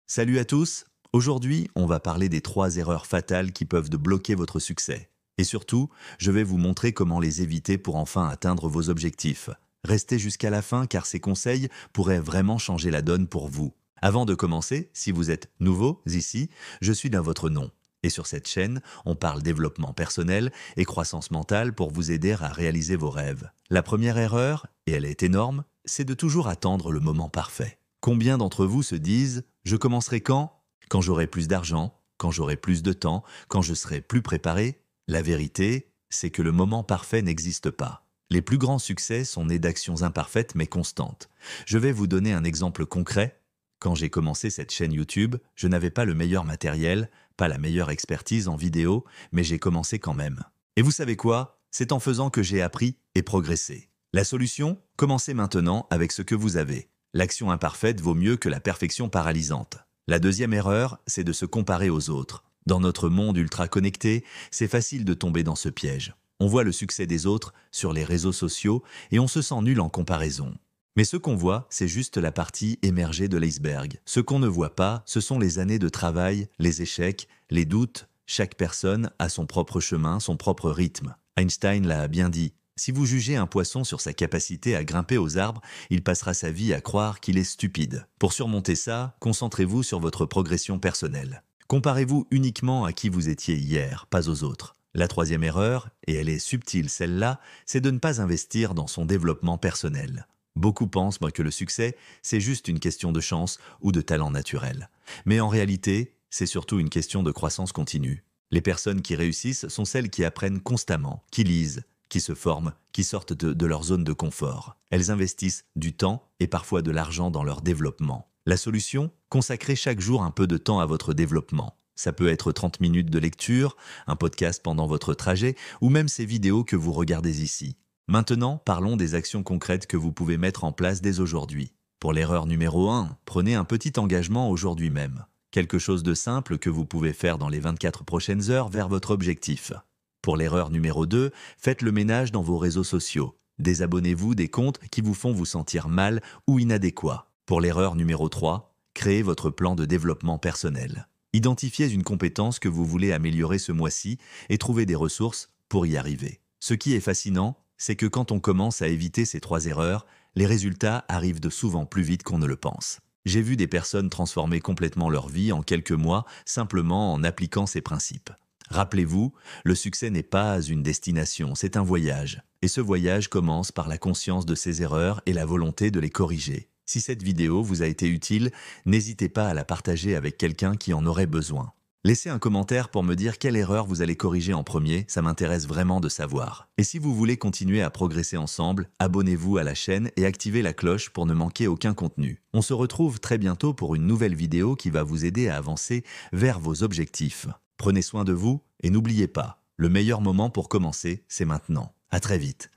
Salut à tous. Aujourd'hui, on va parler des 3 erreurs fatales qui peuvent bloquer votre succès. Et surtout, je vais vous montrer comment les éviter pour enfin atteindre vos objectifs. Restez jusqu'à la fin car ces conseils pourraient vraiment changer la donne pour vous. Avant de commencer, si vous êtes nouveaux ici, je suis dans votre nom. Et sur cette chaîne, on parle développement personnel et croissance mentale pour vous aider à réaliser vos rêves. La première erreur, et elle est énorme, c'est de toujours attendre le moment parfait. Combien d'entre vous se disent « je commencerai quand ?» Quand j'aurai plus d'argent, quand j'aurai plus de temps, quand je serai plus préparé. La vérité, c'est que le moment parfait n'existe pas. Les plus grands succès sont nés d'actions imparfaites mais constantes. Je vais vous donner un exemple concret. Quand j'ai commencé cette chaîne YouTube, je n'avais pas le meilleur matériel, pas la meilleure expertise en vidéo, mais j'ai commencé quand même. Et vous savez quoi? C'est en faisant que j'ai appris et progressé. La solution? Commencez maintenant avec ce que vous avez. L'action imparfaite vaut mieux que la perfection paralysante. La deuxième erreur, c'est de se comparer aux autres. Dans notre monde ultra connecté, c'est facile de tomber dans ce piège. On voit le succès des autres sur les réseaux sociaux et on se sent nul en comparaison. Mais ce qu'on voit, c'est juste la partie émergée de l'iceberg. Ce qu'on ne voit pas, ce sont les années de travail, les échecs, les doutes. Chaque personne a son propre chemin, son propre rythme. Einstein l'a bien dit. Si vous jugez un poisson sur sa capacité à grimper aux arbres, il passera sa vie à croire qu'il est stupide. Pour surmonter ça, concentrez-vous sur votre progression personnelle. Comparez-vous uniquement à qui vous étiez hier, pas aux autres. La troisième erreur, et elle est subtile celle-là, c'est de ne pas investir dans son développement personnel. Beaucoup pensent que le succès, c'est juste une question de chance ou de talent naturel. Mais en réalité, c'est surtout une question de croissance continue. Les personnes qui réussissent sont celles qui apprennent constamment, qui lisent, qui se forment, qui sortent de leur zone de confort. Elles investissent du temps et parfois de l'argent dans leur développement. La solution? Consacrez chaque jour un peu de temps à votre développement. Ça peut être 30 minutes de lecture, un podcast pendant votre trajet ou même ces vidéos que vous regardez ici. Maintenant, parlons des actions concrètes que vous pouvez mettre en place dès aujourd'hui. Pour l'erreur numéro 1, prenez un petit engagement aujourd'hui même. Quelque chose de simple que vous pouvez faire dans les 24 prochaines heures vers votre objectif. Pour l'erreur numéro 2, faites le ménage dans vos réseaux sociaux. Désabonnez-vous des comptes qui vous font vous sentir mal ou inadéquat. Pour l'erreur numéro 3, créez votre plan de développement personnel. Identifiez une compétence que vous voulez améliorer ce mois-ci et trouvez des ressources pour y arriver. Ce qui est fascinant, c'est que quand on commence à éviter ces 3 erreurs, les résultats arrivent de souvent plus vite qu'on ne le pense. J'ai vu des personnes transformer complètement leur vie en quelques mois simplement en appliquant ces principes. Rappelez-vous, le succès n'est pas une destination, c'est un voyage. Et ce voyage commence par la conscience de ses erreurs et la volonté de les corriger. Si cette vidéo vous a été utile, n'hésitez pas à la partager avec quelqu'un qui en aurait besoin. Laissez un commentaire pour me dire quelle erreur vous allez corriger en premier, ça m'intéresse vraiment de savoir. Et si vous voulez continuer à progresser ensemble, abonnez-vous à la chaîne et activez la cloche pour ne manquer aucun contenu. On se retrouve très bientôt pour une nouvelle vidéo qui va vous aider à avancer vers vos objectifs. Prenez soin de vous et n'oubliez pas, le meilleur moment pour commencer, c'est maintenant. À très vite.